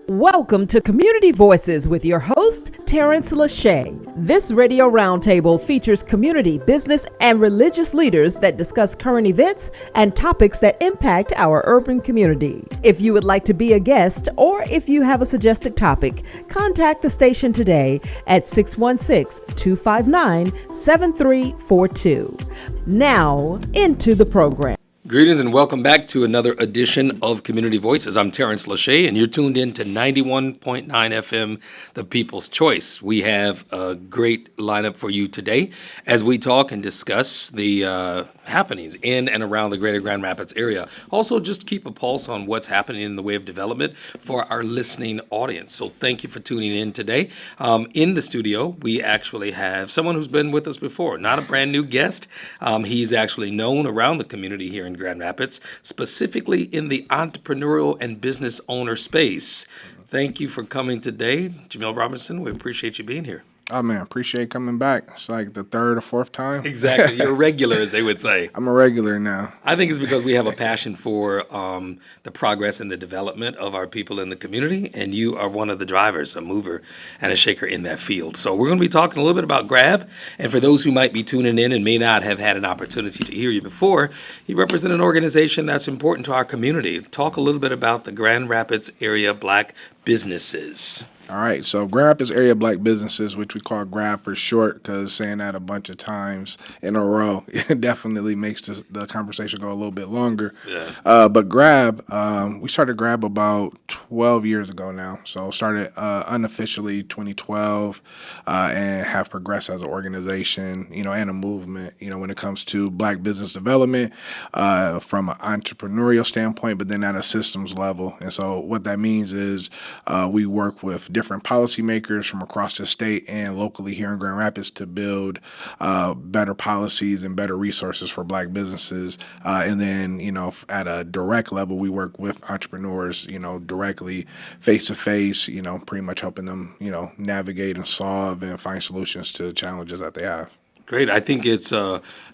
Welcome to Community Voices with your host, Terrence Lachey. This radio roundtable features community, business, and religious leaders that discuss current events and topics that impact our urban community. If you would like to be a guest or if you have a suggested topic, contact the station today at 616-259-7342. Now, into the program. Greetings and welcome back to another edition of Community Voices. I'm Terrence Lachey, and you're tuned in to 91.9 FM, The People's Choice. We have a great lineup for you today as we talk and discuss the happenings in and around the greater Grand Rapids area. Also, just keep a pulse on what's happening in the way of development for our listening audience. So thank you for tuning in today. In the studio, we actually have someone who's been with us before, not a brand new guest. He's actually known around the community here in Grand Rapids, specifically in the entrepreneurial and business owner space. Thank you for coming today, Jamiel Robinson. We appreciate you being here. Oh, man, appreciate coming back. It's like the third or fourth time. Exactly. You're a regular, as they would say. I'm a regular now. I think it's because we have a passion for the progress and the development of our people in the community, and you are one of the drivers, a mover and a shaker in that field. So we're going to be talking a little bit about GRABB, and for those who might be tuning in and may not have had an opportunity to hear you before, you represent an organization that's important to our community. Talk a little bit about the Grand Rapids area Black businesses. All right, so Grand Rapids Area Black Businesses, which we call GRABB for short, because saying that a bunch of times in a row, it definitely makes the conversation go a little bit longer. Yeah. But GRABB, we started GRABB about 12 years ago now. So started unofficially 2012 and have progressed as an organization, and a movement, when it comes to Black business development from an entrepreneurial standpoint, but then at a systems level. And so what that means is we work with different policymakers from across the state and locally here in Grand Rapids to build better policies and better resources for Black businesses. And then, at a direct level, we work with entrepreneurs, directly face to face, pretty much helping them, navigate and solve and find solutions to challenges that they have. Great. I think it's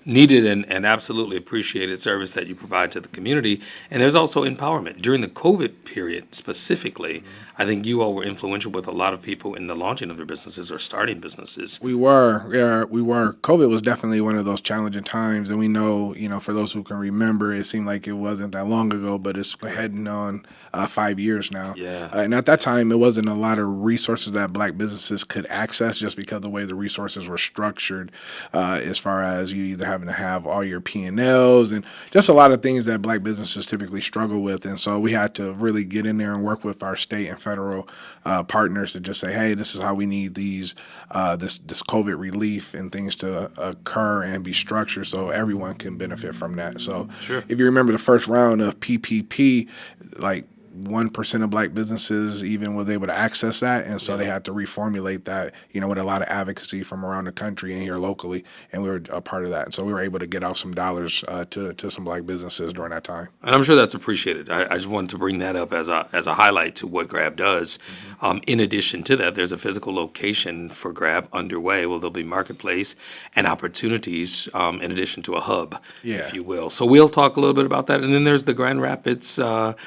needed and absolutely appreciated service that you provide to the community. And there's also empowerment. During the COVID period specifically, I think you all were influential with a lot of people in the launching of their businesses or starting businesses. We were. COVID was definitely one of those challenging times. And we know, for those who can remember, it seemed like it wasn't that long ago, but it's heading on 5 years now. Yeah. And at that time, it wasn't a lot of resources that Black businesses could access just because of the way the resources were structured. As far as you either having to have all your P&Ls and just a lot of things that Black businesses typically struggle with. And so we had to really get in there and work with our state and federal partners to just say, hey, this is how we need this COVID relief and things to occur and be structured so everyone can benefit from that. So Sure. If you remember the first round of PPP, like 1% of Black businesses even was able to access that, and so they had to reformulate that, with a lot of advocacy from around the country and here locally, and we were a part of that. And so we were able to get out some dollars to some Black businesses during that time. And I'm sure that's appreciated. I just wanted to bring that up as a highlight to what GRABB does. In addition to that, there's a physical location for GRABB underway. Well, there'll be marketplace and opportunities in addition to a hub, if you will. So we'll talk a little bit about that. And then there's the Grand Rapids Black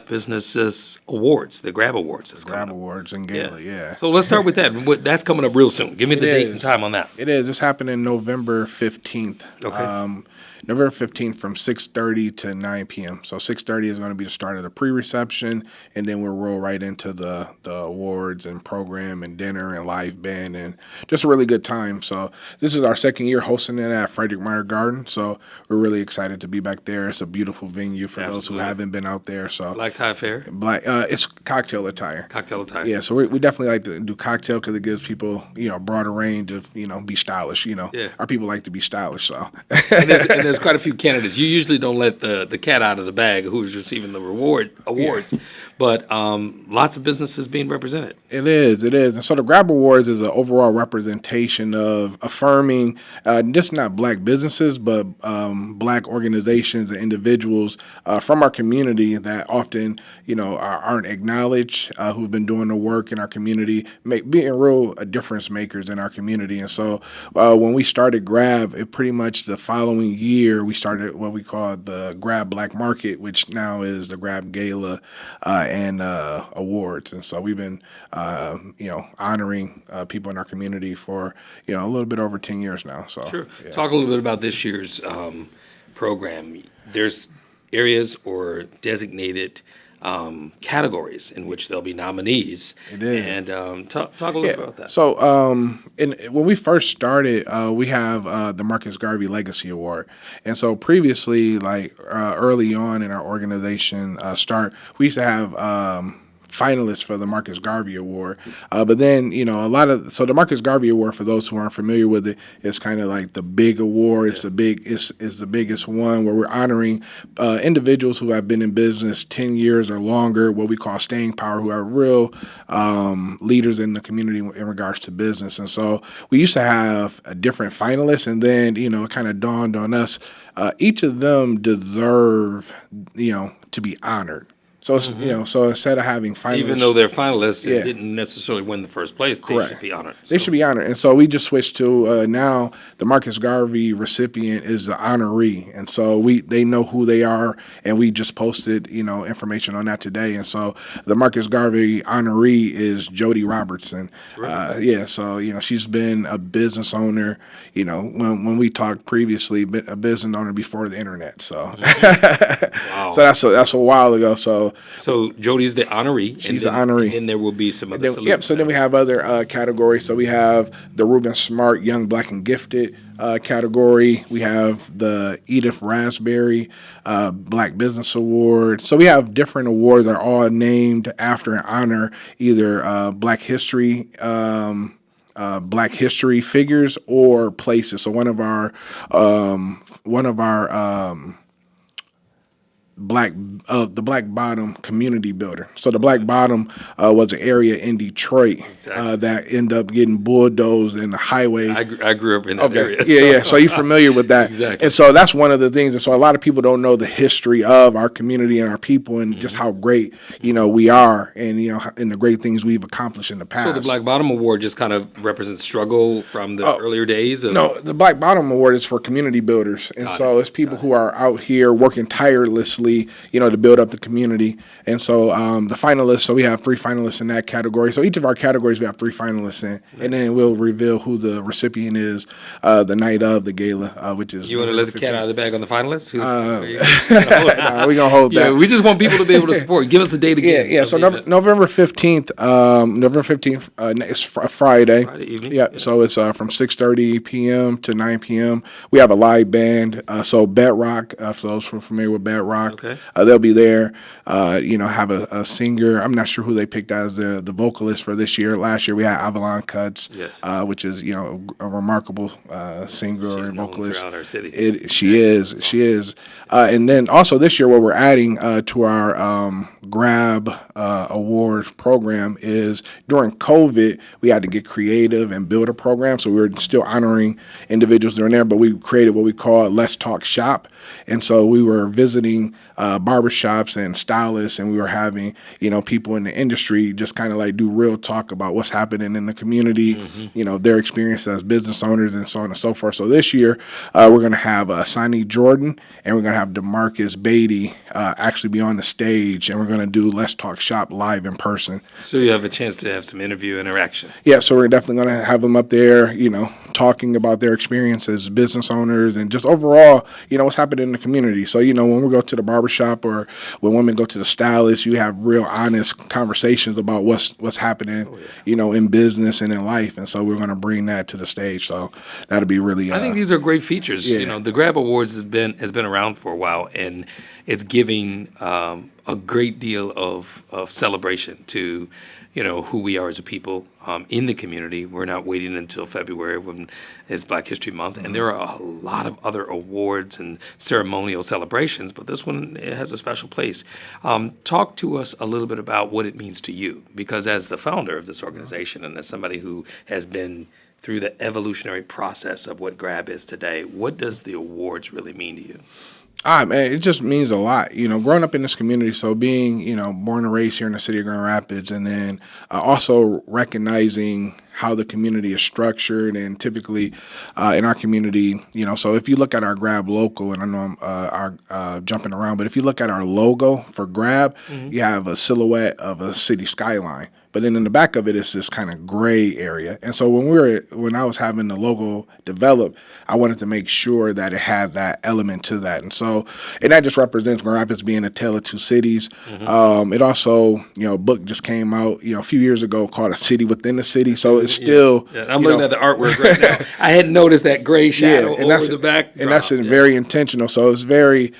Businesses Awards, the GRABB Awards. GRABB Awards and Gala, yeah. So let's start with that. That's coming up real soon. Give me the date and time on that. It is. It's happening November 15th. Okay. November 15th from 6:30 to 9 p.m. So 6:30 is going to be the start of the pre-reception, and then we'll roll right into the awards and program and dinner and live band and just a really good time. So this is our second year hosting it at Frederick Meyer Garden, so we're really excited to be back there. It's a beautiful venue for those who haven't been out there. So Black tie affair? It's cocktail attire. Cocktail attire. Yeah, so we definitely like to do cocktail because it gives people, a broader range of, be stylish, Yeah. Our people like to be stylish, so. And there's quite a few candidates. You usually don't let the cat out of the bag who's receiving the awards, but lots of businesses being represented. It is. And so the GRABB Awards is an overall representation of affirming just not Black businesses, but Black organizations and individuals from our community that often, aren't acknowledged, who've been doing the work in our community, being real difference makers in our community. And so when we started GRABB, it pretty much the following year, year, we started what we call the GRABB Black Market, which now is the GRABB Gala and Awards. And so we've been, honoring people in our community for, a little bit over 10 years now. So Sure. yeah. Talk a little bit about this year's program. There's areas or designated categories in which there'll be nominees. It is. And talk a little bit about that. So, when we first started, we have the Marcus Garvey Legacy Award, and so previously, like early on in our organization we used to have finalists for the Marcus Garvey Award. But then, so the Marcus Garvey Award, for those who aren't familiar with it, is kind of like the big award. It's the biggest one where we're honoring individuals who have been in business 10 years or longer, what we call staying power, who are real leaders in the community in regards to business. And so we used to have different finalists, and then, it kind of dawned on us, each of them deserve, to be honored. So it's, so instead of having finalists, even though they're finalists and didn't necessarily win the first place, they Correct. should be honored. They should be honored. And so we just switched to now the Marcus Garvey recipient is the honoree. And so they know who they are, and we just posted, information on that today. And so the Marcus Garvey honoree is G.R.A.B.B Robertson. So, she's been a business owner, when we talked previously, a business owner before the internet. So, Wow. So that's a while ago. So Jody's the honoree. She's the honoree. And then there will be some other salutes. Yep. So then we have other categories. So we have the Reuben Smart Young Black and Gifted category. We have the Edith Raspberry Black Business Award. So we have different awards that are all named after and honor either Black history figures or places. So one of our the Black Bottom community builder. So the Black Bottom was an area in Detroit that ended up getting bulldozed in the highway. I grew up in that area. Yeah. So you're familiar with that. Exactly. And so that's one of the things. And so a lot of people don't know the history of our community and our people and just how great, we are and, and the great things we've accomplished in the past. So the Black Bottom Award just kind of represents struggle from the earlier days? No, the Black Bottom Award is for community builders. And it's people who are out here working tirelessly, to build up the community. And so the finalists, so we have 3 finalists in that category. So each of our categories, we have 3 finalists in. And then we'll reveal who the recipient is the night of the gala, which is... You want to let the cat out of the bag on the finalists? We're going to hold that. Yeah, we just want people to be able to support. Give us the date again. Yeah. So November 15th, it's Friday. Friday evening. Yeah, so it's from 6:30 p.m. to 9 p.m. We have a live band. So Bedrock, for those who are familiar with Bedrock, Okay. They'll be there. Have a singer. I'm not sure who they picked as the vocalist for this year. Last year we had Avalon Cuts, Yes. which is a remarkable singer She's and known vocalist. throughout our city. She is. And then also this year, what we're adding to our GRABB Awards program is during COVID, we had to get creative and build a program. So we were still honoring individuals during there, but we created what we call Let's Talk Shop. And so we were visiting barbershops and stylists, and we were having, people in the industry just kind of like do real talk about what's happening in the community, their experience as business owners and so on and so forth. So this year, we're going to have Sonny Jordan, and we're going to have DeMarcus Beatty actually be on the stage, and we're going to do Let's Talk Shop live in person. So you have a chance to have some interview interaction. Yeah, so we're definitely going to have them up there, talking about their experience as business owners and just overall, what's happening in the community. So, when we go to the barbershop or when women go to the stylist, you have real honest conversations about what's happening, in business and in life. And so we're going to bring that to the stage. So that'll be really. I think these are great features. Yeah. The GRABB Awards has been around for a while, and it's giving a great deal of celebration to who we are as a people in the community. We're not waiting until February when it's Black History Month, and there are a lot of other awards and ceremonial celebrations, but this one, it has a special place. Talk to us a little bit about what it means to you, because as the founder of this organization and as somebody who has been through the evolutionary process of what GRABB is today, what does the awards really mean to you? Man, it just means a lot, growing up in this community. So being, born and raised here in the city of Grand Rapids, and then also recognizing how the community is structured, and typically in our community, so if you look at our GRABB logo, and I know I'm jumping around, but if you look at our logo for GRABB, you have a silhouette of a city skyline. But then in the back of it is this kind of gray area. And so when I was having the logo developed, I wanted to make sure that it had that element to that. And that just represents Grand Rapids being a tale of two cities. It also, a book just came out, a few years ago called A City Within the City. So it's still. Yeah, I'm looking at the artwork right now. I hadn't noticed that gray shadow over the backdrop. And that's very intentional. So it's very,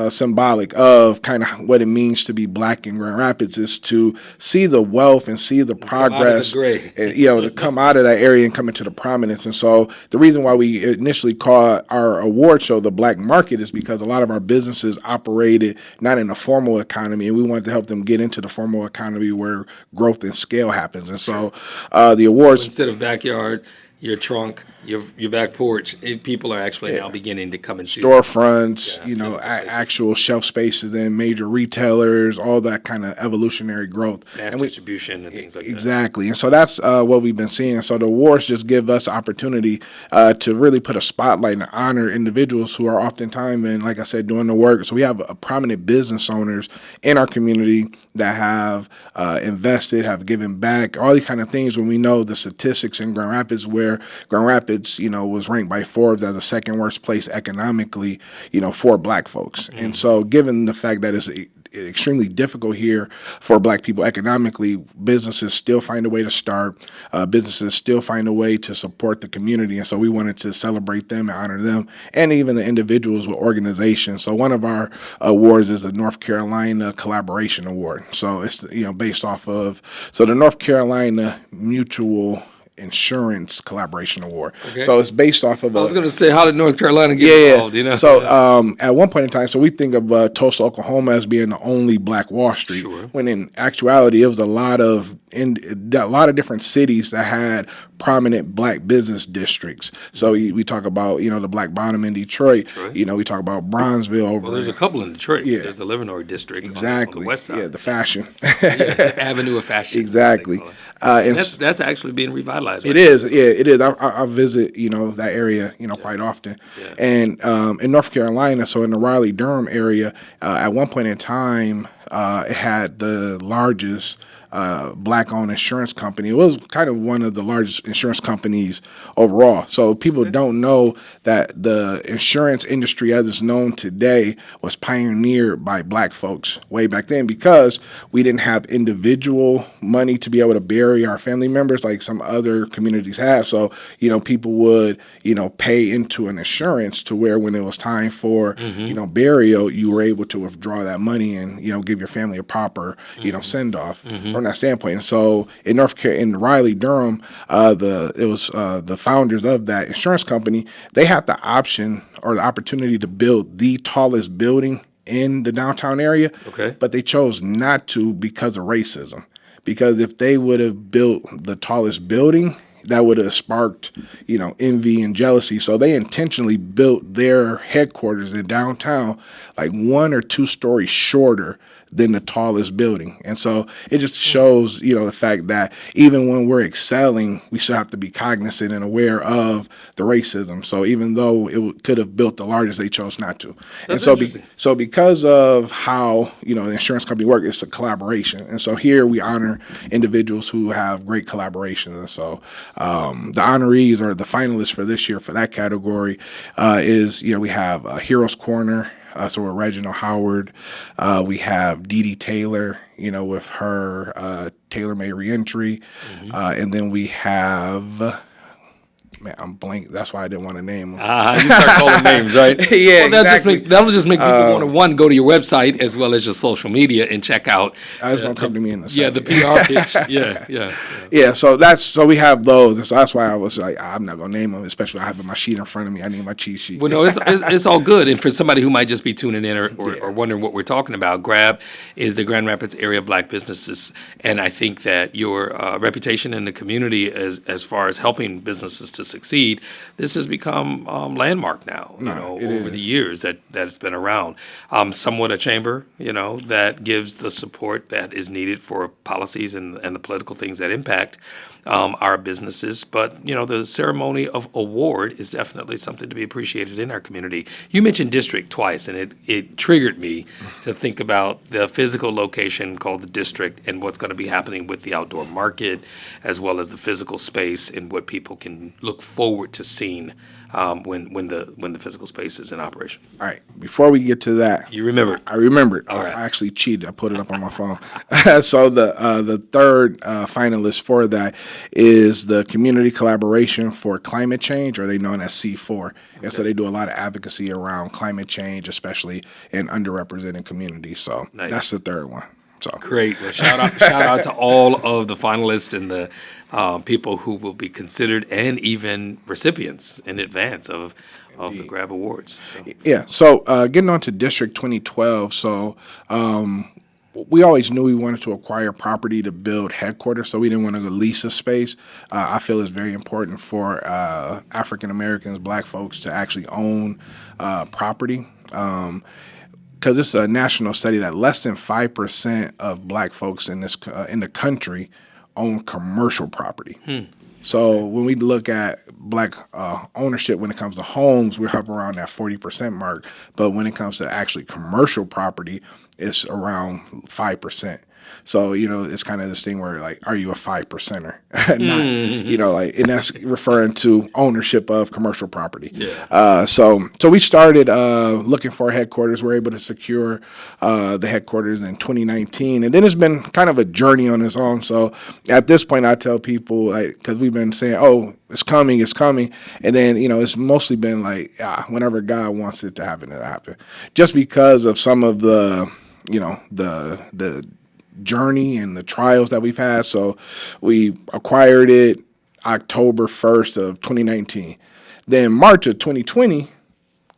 symbolic of kind of what it means to be Black in Grand Rapids, is to see the wealth and see the progress, and, to come out of that area and come into the prominence. And so the reason why we initially called our award show the Black Market is because a lot of our businesses operated not in the formal economy, and we wanted to help them get into the formal economy where growth and scale happens. And so the awards, instead of backyard, your trunk, your back porch, people are actually now beginning to come into storefronts, actual shelf spaces in major retailers, all that kind of evolutionary growth. Mass distribution and things like that. Exactly. And so that's what we've been seeing. And so the awards just give us opportunity to really put a spotlight and honor individuals who are oftentimes, and like I said, doing the work. So we have prominent business owners in our community that have invested, have given back, all these kind of things. When we know the statistics in Grand Rapids, where Grand Rapids, was ranked by Forbes as the second worst place economically, for Black folks. And so given the fact that it's extremely difficult here for Black people economically, businesses still find a way to start, businesses still find a way to support the community. And so we wanted to celebrate them and honor them, and even the individuals with organizations. So one of our awards is the North Carolina Collaboration Award. So it's, based off of, the North Carolina Mutual Insurance Collaboration Award. Okay. So it's based off of I was going to say, how did North Carolina get involved? So at one point in time, so we think of Tulsa, Oklahoma as being the only Black Wall Street, when in actuality it was a lot of different cities that had prominent Black business districts. So we talk about, the Black Bottom in Detroit. We talk about Bronzeville. Well, there's a couple in Detroit. Yeah. There's the Livernois district on the west side. Yeah, the fashion. Avenue of Fashion. Exactly. And that's actually being revitalized. It is. Yeah, it is. I visit, that area, quite often. Yeah. And in North Carolina, so in the Raleigh-Durham area, at one point in time, it had the largest Black-owned insurance company. It was kind of one of the largest insurance companies overall. So people don't know that the insurance industry as it's known today was pioneered by Black folks way back then, because we didn't have individual money to be able to bury our family members like some other communities have. So, people would, pay into an insurance to where when it was time for, burial, you were able to withdraw that money and, give your family a proper, send-off from that standpoint. And so in Raleigh-Durham, the founders of that insurance company, they had the option or the opportunity to build the tallest building in the downtown area, but they chose not to because of racism. Because if they would have built the tallest building, that would have sparked, envy and jealousy. So they intentionally built their headquarters in downtown like 1 or 2 stories shorter than the tallest building. And so it just shows, the fact that even when we're excelling, we still have to be cognizant and aware of the racism. So even though it could have built the largest, they chose not to. That's and so because of how, the insurance company works, it's a collaboration. And so here we honor individuals who have great collaborations. And so the honorees or the finalists for this year for that category is, we have Heroes Corner. So we're Reginald Howard. We have Dee Dee Taylor, with her tailor-made reentry. And then we have... Man, I'm blank. That's why I didn't want to name them. You start calling names, right? Yeah, well, exactly. That'll just make people want to go to your website as well as your social media and check out. It's going to come to me in a second. Yeah, the PR pitch. Yeah, so we have those. So that's why I was like, I'm not going to name them, especially I have my sheet in front of me. I need my cheat sheet. Well, no, it's all good. And for somebody who might just be tuning in or wondering what we're talking about, GRABB is the Grand Rapids Area Black Businesses. And I think that your reputation in the community as far as helping businesses to succeed. This has become landmark now, over the years that it's been around. Somewhat a chamber, that gives the support that is needed for policies and the political things that impact our businesses. But, the ceremony of award is definitely something to be appreciated in our community. You mentioned district twice, and it triggered me to think about the physical location called the district and what's going to be happening with the outdoor market, as well as the physical space and what people can look forward to seeing when the physical space is in operation. All right. Before we get to that, You remember it? I remembered. All right. I actually cheated. I put it up on my phone. So the third finalist for that is the Community Collaboration for Climate Change, or they known as C4. And so they do a lot of advocacy around climate change, especially in underrepresented communities. So That's the third one. So Great. Well, shout out to all of the finalists and the people who will be considered and even recipients in advance of the GRABB Awards. So. Yeah. So getting on to District 2012. So we always knew we wanted to acquire property to build headquarters, so we didn't want to lease a space. I feel it's very important for African Americans, Black folks, to actually own property. Because it's a national study that less than 5% of Black folks in the country own commercial property. So when we look at Black ownership when it comes to homes, we hover around that 40% mark. But when it comes to actually commercial property, it's around 5%. So, it's kind of this thing where, like, are you a 5%er? Not, and that's referring to ownership of commercial property. Yeah. So we started looking for a headquarters. We were able to secure the headquarters in 2019. And then it's been kind of a journey on its own. So at this point, I tell people, because we've been saying, oh, it's coming. And then, it's mostly been like, whenever God wants it to happen, it'll happen. Just because of some of the, the journey and the trials that we've had. So we acquired it October 1st of 2019. Then March of 2020,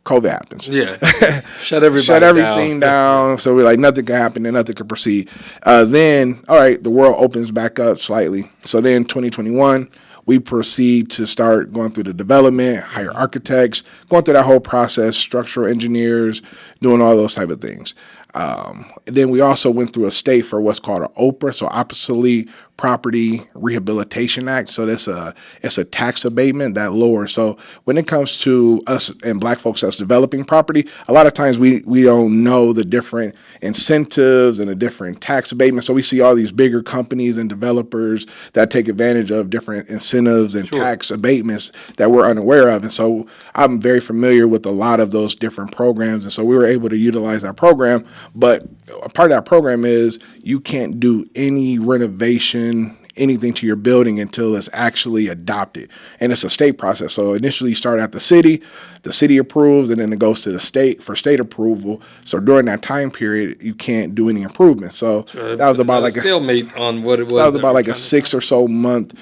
COVID happens. Yeah. Shut everything down. So we're like, nothing can happen and nothing can proceed. Then, all right, the world opens back up slightly. So then 2021, we proceed to start going through the development, hire architects, going through that whole process, structural engineers, doing all those type of things. And then we also went through a state for what's called an OPRA, so Obsolete Property Rehabilitation Act. So it's a tax abatement that lowers. So when it comes to us and Black folks that's developing property, a lot of times we don't know the different incentives and the different tax abatements. So we see all these bigger companies and developers that take advantage of different incentives and tax abatements that we're unaware of. And so I'm very familiar with a lot of those different programs. And so we were able to utilize that program. But a part of that program is you can't do any renovation, anything to your building until it's actually adopted. And it's a state process. So initially you start at the city approves, and then it goes to the state for state approval. So during that time period, you can't do any improvements. So that was about like a stalemate on what it was. So that was about like a 6 or so month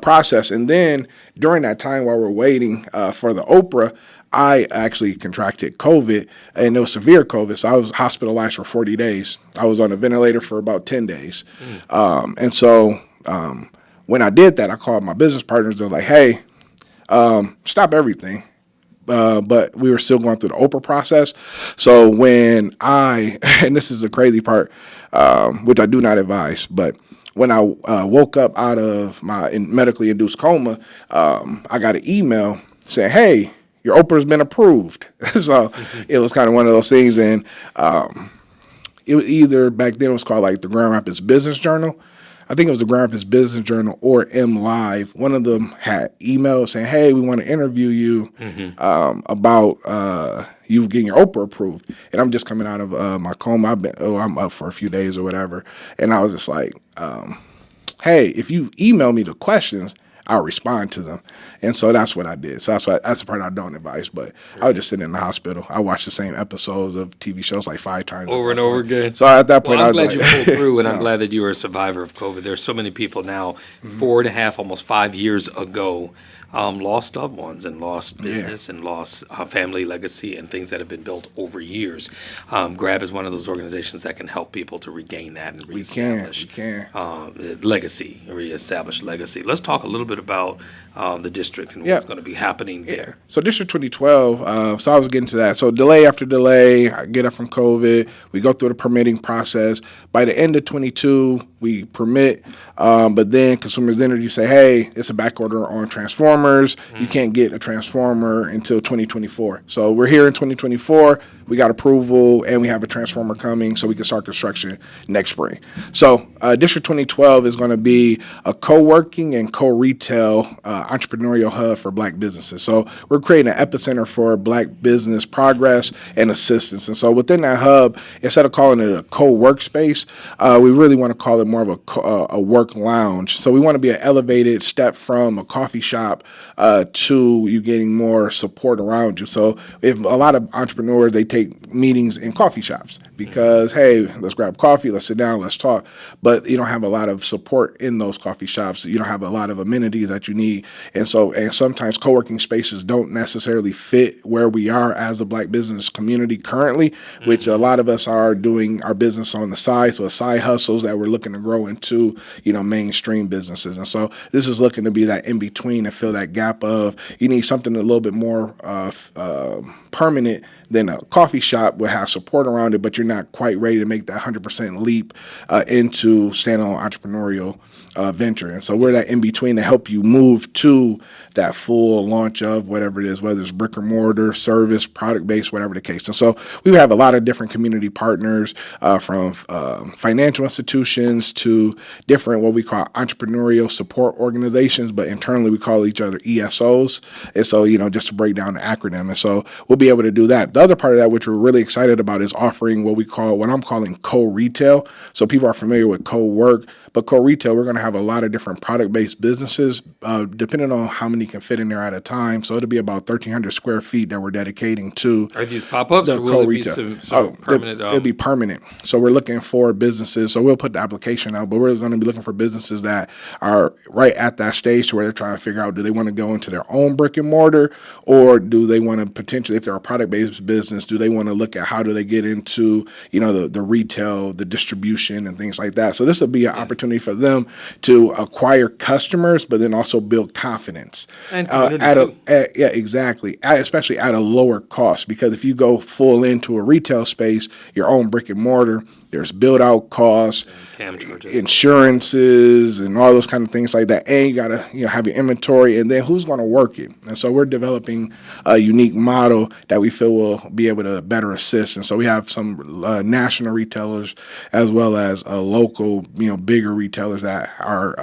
process. And then during that time while we're waiting for the Oprah, I actually contracted COVID, and it was severe COVID, so I was hospitalized for 40 days. I was on a ventilator for about 10 days. And so when I did that, I called my business partners. They're like, hey, stop everything. But we were still going through the Oprah process. So when and this is the crazy part, which I do not advise, but when I woke up out of my medically induced coma, I got an email saying, hey, your Oprah's been approved. So it was kind of one of those things. And it was either, back then it was called like the Grand Rapids Business Journal. I think it was the Grand Rapids Business Journal or M Live. One of them had emails saying, hey, we want to interview you about you getting your Oprah approved. And I'm just coming out of my coma. I'm up for a few days or whatever. And I was just like, hey, if you email me the questions, I'll respond to them. And so that's what I did. So that's the part I don't advise. But I was just sitting in the hospital. I watched the same episodes of TV shows like 5 times. Over and over again. So at that point, I'm I was glad you pulled through, and no. I'm glad that you were a survivor of COVID. There's so many people now, 4.5, almost 5 years ago, lost loved ones and lost Yeah. business and lost family legacy and things that have been built over years. GRABB is one of those organizations that can help people to regain that and We can. legacy, reestablish legacy. Let's talk a little bit about the district and what's Yeah. going to be happening Yeah. there. So District 2012, so I was getting to that. So delay after delay, I get up from COVID. We go through the permitting process. By the end of 22, we permit, but then Consumers Energy say, hey, it's a back order on transformers. You can't get a transformer until 2024. So we're here in 2024. We got approval, and we have a transformer coming, so we can start construction next spring. So District 2012 is going to be a co-working and co-retail entrepreneurial hub for Black businesses. So we're creating an epicenter for Black business progress and assistance. And so within that hub, instead of calling it a co-workspace, we really want to call it more of a work lounge. So we want to be an elevated step from a coffee shop to you getting more support around you. So if a lot of entrepreneurs, they take meetings in coffee shops because, hey, let's grab coffee, let's sit down, let's talk. But you don't have a lot of support in those coffee shops. You don't have a lot of amenities that you need. And sometimes co-working spaces don't necessarily fit where we are as a Black business community currently, which a lot of us are doing our business on the side. So side hustles that we're looking to grow into, mainstream businesses. And so this is looking to be that in between and fill that gap of you need something a little bit more permanent than a coffee shop will have support around it, but you're not quite ready to make that 100% leap into standalone entrepreneurial venture. And so we're that in between to help you move to that full launch of whatever it is, whether it's brick or mortar, service, product based, whatever the case. And so we have a lot of different community partners from financial institutions to different what we call entrepreneurial support organizations, but internally we call each other ESOs. And so, just to break down the acronym. And so we'll be able to do that. The other part of that, which we're really excited about, is offering what I'm calling co-retail. So people are familiar with co-work, but co-retail, we're going to have a lot of different product-based businesses, depending on how many can fit in there at a time. So it'll be about 1,300 square feet that we're dedicating to. Are these pop-ups or will it be some permanent? It'll be permanent. So we're looking for businesses. So we'll put the application out, but we're going to be looking for businesses that are right at that stage to where they're trying to figure out, do they want to go into their own brick and mortar, or do they want to potentially, if they're a product-based business, do they want to look at how do they get into, the retail, the distribution and things like that. So this will be an opportunity for them to acquire customers, but then also build confidence. And community exactly. Especially at a lower cost, because if you go full into a retail space, your own brick and mortar, there's build out costs, insurances, and all those kind of things like that. And you got to have your inventory, and then who's going to work it? And so we're developing a unique model that we feel will be able to better assist. And so we have some national retailers as well as local, bigger retailers that are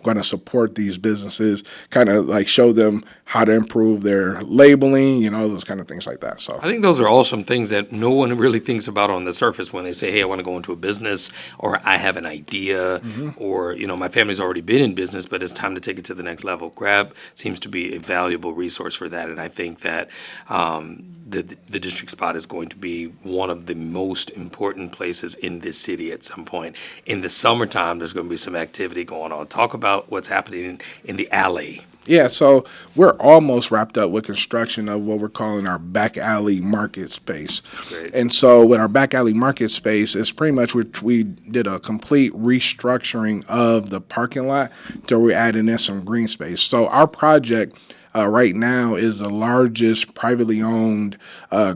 going to support these businesses, kind of like show them how to improve their labeling, those kind of things like that. So I think those are all some things that no one really thinks about on the surface when they say, hey, I want to go into a business, or I have an idea, or, my family's already been in business, but it's time to take it to the next level. GRABB seems to be a valuable resource for that. And I think that the district spot is going to be one of the most important places in this city at some point. In the summertime, there's going to be some activity going on. Talk about what's happening in the alley. Yeah, so we're almost wrapped up with construction of what we're calling our back alley market space. Great. And so with our back alley market space, it's pretty much we did a complete restructuring of the parking lot to we're adding in some green space. So our project right now is the largest privately owned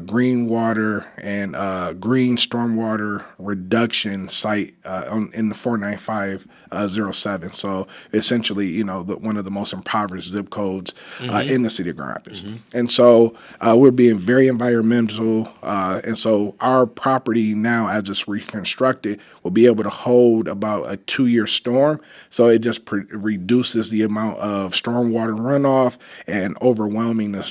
green water and green stormwater reduction site in the 49507. So essentially, one of the most impoverished zip codes in the city of Grand Rapids. And so we're being very environmental. And so our property now, as it's reconstructed, will be able to hold about a 2-year storm. So it just reduces the amount of stormwater runoff and overwhelming the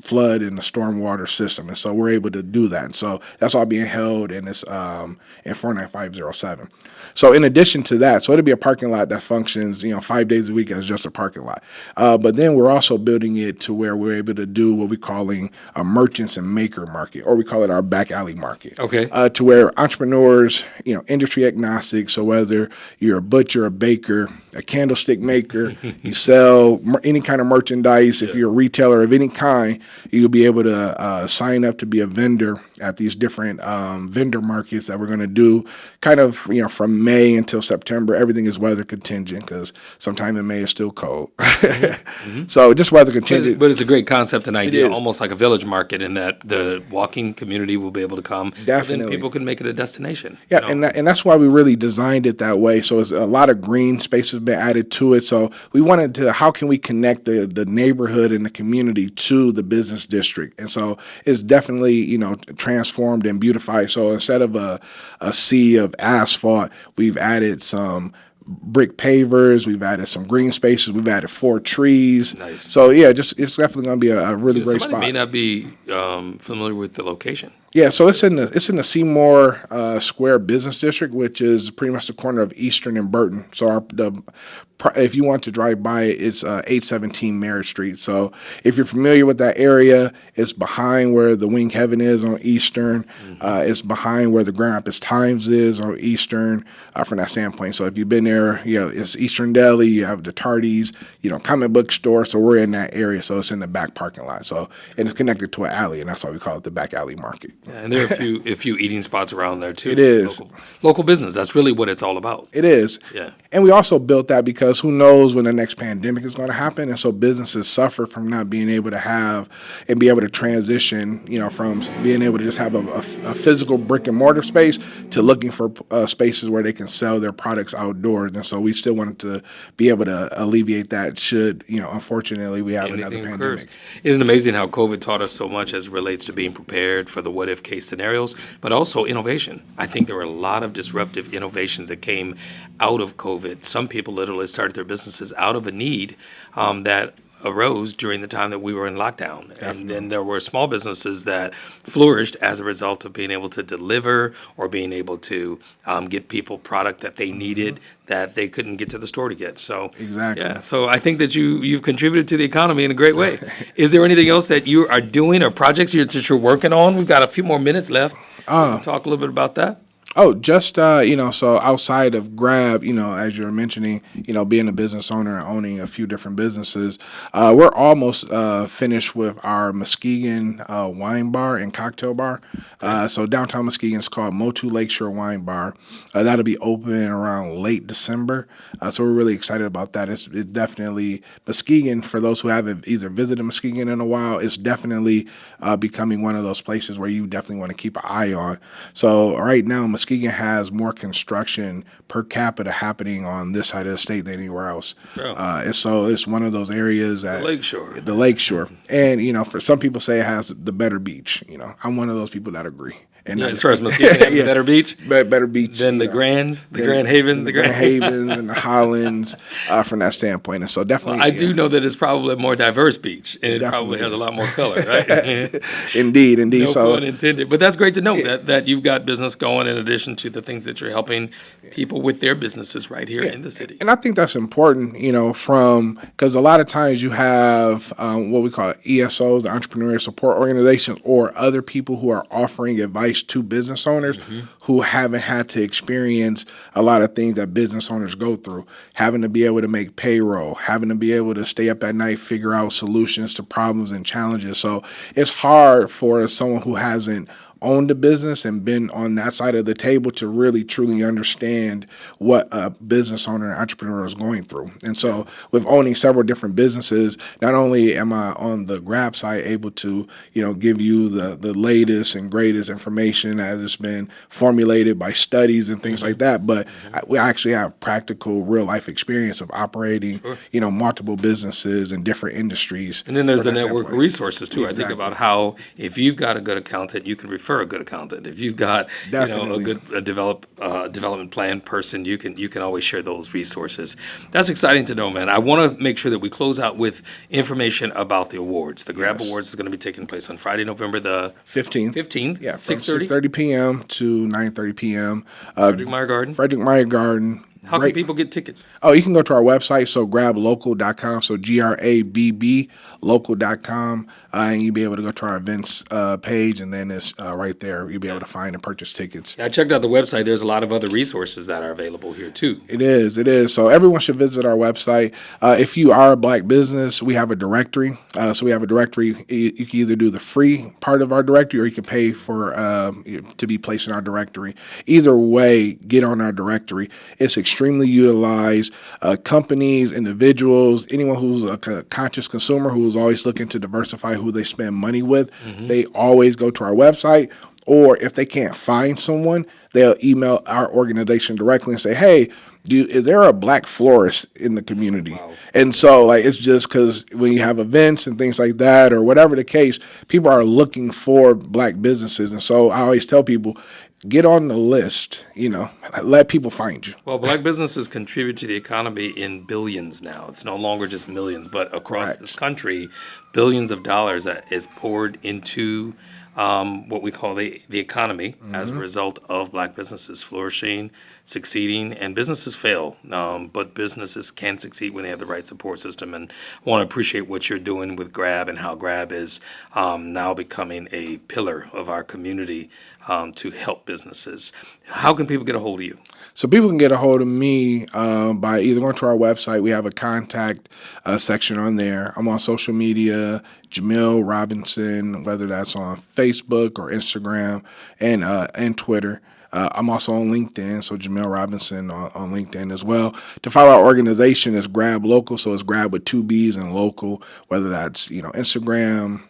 flood in the stormwater system. And so we're able to do that. And so that's all being held in this in 49507. So in addition to that, so it'll be a parking lot that functions, 5 days a week as just a parking lot. But then we're also building it to where we're able to do what we're calling a merchants and maker market, or we call it our back alley market. Okay. To where entrepreneurs, industry agnostic. So whether you're a butcher, a baker, a candlestick maker, you sell any kind of merchandise, space. If you're a retailer of any kind, you'll be able to sign up to be a vendor at these different vendor markets that we're going to do kind of, from May until September. Everything is weather contingent because sometime in May it's still cold. So just weather contingent. But it's a great concept and idea, is. almost like a village market in that the walking community will be able to come. Definitely. Then people can make it a destination. Yeah, and that's why we really designed it that way. So it's a lot of green space has been added to it. So we wanted to, how can we connect the neighborhood and the community to the business district? And so it's definitely, transformed and beautified. So instead of a sea of asphalt, we've added some brick pavers, we've added some green spaces, we've added 4 trees. Nice. So yeah, it's definitely going to be a really great Somebody spot. may not be familiar with the location. Yeah, so it's in the Seymour Square Business District, which is pretty much the corner of Eastern and Burton. So if you want to drive by it, it's 817 Merritt Street. So if you're familiar with that area, it's behind where the Wing Heaven is on Eastern. It's behind where the Grand Rapids Times is on Eastern. From that standpoint, so if you've been there, it's Eastern Deli. You have the Tardy's, comic book store. So we're in that area. So it's in the back parking lot. So and it's connected to an alley, and that's why we call it the back alley market. Yeah, and there are a few eating spots around there too. It is. Local business. That's really what it's all about. It is. Yeah. And we also built that because who knows when the next pandemic is going to happen. And so businesses suffer from not being able to have and be able to transition, from being able to just have a physical brick and mortar space to looking for spaces where they can sell their products outdoors. And so we still wanted to be able to alleviate that should, unfortunately, we have another Anything pandemic. occurs. Isn't it amazing how COVID taught us so much as it relates to being prepared for the what-if case scenarios, but also innovation. I think there were a lot of disruptive innovations that came out of COVID. Some people literally started their businesses out of a need that arose during the time that we were in lockdown. Definitely. And then there were small businesses that flourished as a result of being able to deliver or being able to get people product that they needed that they couldn't get to the store to get. So Exactly. yeah, so I think that you've contributed to the economy in a great way. Is there anything else that you are doing or projects that you're working on? We've got a few more minutes left. Talk a little bit about that. Oh, just, so outside of GRABB, as you were mentioning, being a business owner and owning a few different businesses, we're almost finished with our Muskegon wine bar and cocktail bar. So downtown Muskegon is called Motu Lakeshore Wine Bar. That'll be open around late December. So we're really excited about that. It's definitely Muskegon, for those who haven't either visited Muskegon in a while, it's definitely becoming one of those places where you definitely want to keep an eye on. So right now, Muskegon has more construction per capita happening on this side of the state than anywhere else. And so it's one of those areas that the lakeshore. And, for some people say it has the better beach. I'm one of those people that agree. And as far as Muskegon having a better beach? Better beach. Than the Grand Havens. The Grand Havens and the Hollands from that standpoint. And so definitely. Well, I do know that it's probably a more diverse beach, and it probably has a lot more color, right? Indeed. No pun intended. But that's great to know that you've got business going in addition to the things that you're helping people with their businesses right here in the city. And I think that's important, because a lot of times you have what we call ESOs, the Entrepreneurial Support Organizations, or other people who are offering advice to business owners who haven't had to experience a lot of things that business owners go through, having to be able to make payroll, having to be able to stay up at night, figure out solutions to problems and challenges. So it's hard for someone who hasn't owned a business and been on that side of the table to really truly understand what a business owner and entrepreneur is going through. And so with owning several different businesses, not only am I on the GRABB side able to, give you the latest and greatest information as it's been formulated by studies and things like that, but we actually have practical real life experience of operating, multiple businesses in different industries. And then there's the network of resources too. Exactly. I think about how if you've got a good accountant, you can refer a good accountant. If you've got a good development plan person, you can always share those resources. That's exciting to know, man. I want to make sure that we close out with information about the awards. The GRABB Awards is going to be taking place on Friday, November the 15th. 15th, Yeah, 6:30 6:30 p.m. to 9:30 p.m. Frederick Meyer Garden. Frederick Meyer Garden. How can people get tickets? Oh, you can go to our website, so grablocal.com, so GRABB local.com, and you'll be able to go to our events page, and then it's right there. You'll be able to find and purchase tickets. I checked out the website. There's a lot of other resources that are available here, too. It is. So everyone should visit our website. If you are a Black business, we have a directory. So we have a directory. You can either do the free part of our directory, or you can pay for to be placed in our directory. Either way, get on our directory. It's extremely utilized. Companies, individuals, anyone who's a conscious consumer who's always looking to diversify who they spend money with, they always go to our website. Or if they can't find someone, they'll email our organization directly and say, hey, is there a Black florist in the community? Wow. And so it's just because when you have events and things like that, or whatever the case, people are looking for Black businesses. And so I always tell people, get on the list, let people find you. Well, Black businesses contribute to the economy in billions now. It's no longer just millions, but across this country, billions of dollars is poured into what we call the economy as a result of Black businesses flourishing, succeeding, and businesses fail. But businesses can succeed when they have the right support system. And I want to appreciate what you're doing with GRABB and how GRABB is now becoming a pillar of our community to help businesses. How can people get a hold of you? So people can get a hold of me by either going to our website. We have a contact section on there. I'm on social media, Jamiel Robinson, whether that's on Facebook or Instagram and Twitter. I'm also on LinkedIn, so Jamiel Robinson on LinkedIn as well. To follow our organization is GRABB Local, so it's GRABB with 2 B's and local, whether that's Instagram,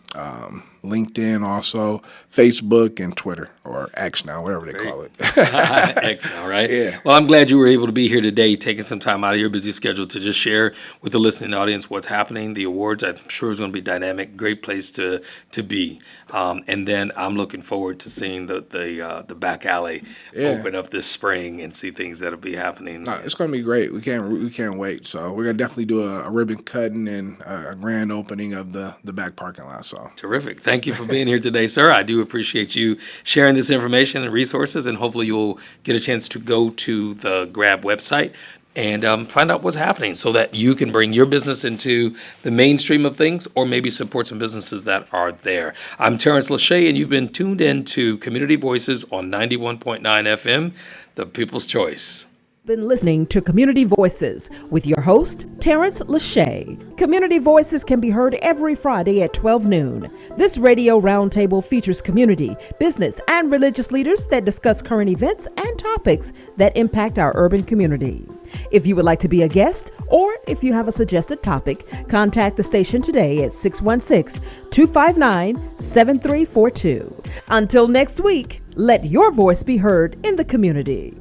LinkedIn, also Facebook and Twitter, or X now, whatever they call it. X now, right? Yeah. Well, I'm glad you were able to be here today, taking some time out of your busy schedule to just share with the listening audience what's happening. The awards, I'm sure, is going to be dynamic. Great place to be. And then I'm looking forward to seeing the back alley open up this spring and see things that'll be happening. No, it's going to be great. We can't wait. So we're going to definitely do a ribbon cutting and a grand opening of the back parking lot. So terrific. Thank you for being here today, sir. I do appreciate you sharing this information and resources, and hopefully you'll get a chance to go to the GRABB website and find out what's happening so that you can bring your business into the mainstream of things, or maybe support some businesses that are there. I'm Terrence Lachey, and you've been tuned in to Community Voices on 91.9 FM, The People's Choice. Been listening to Community Voices with your host, Terrence Lachey. Community Voices can be heard every Friday at 12 noon. This radio roundtable features community, business, and religious leaders that discuss current events and topics that impact our urban community. If you would like to be a guest, or if you have a suggested topic, contact the station today at 616-259-7342. Until next week, let your voice be heard in the community.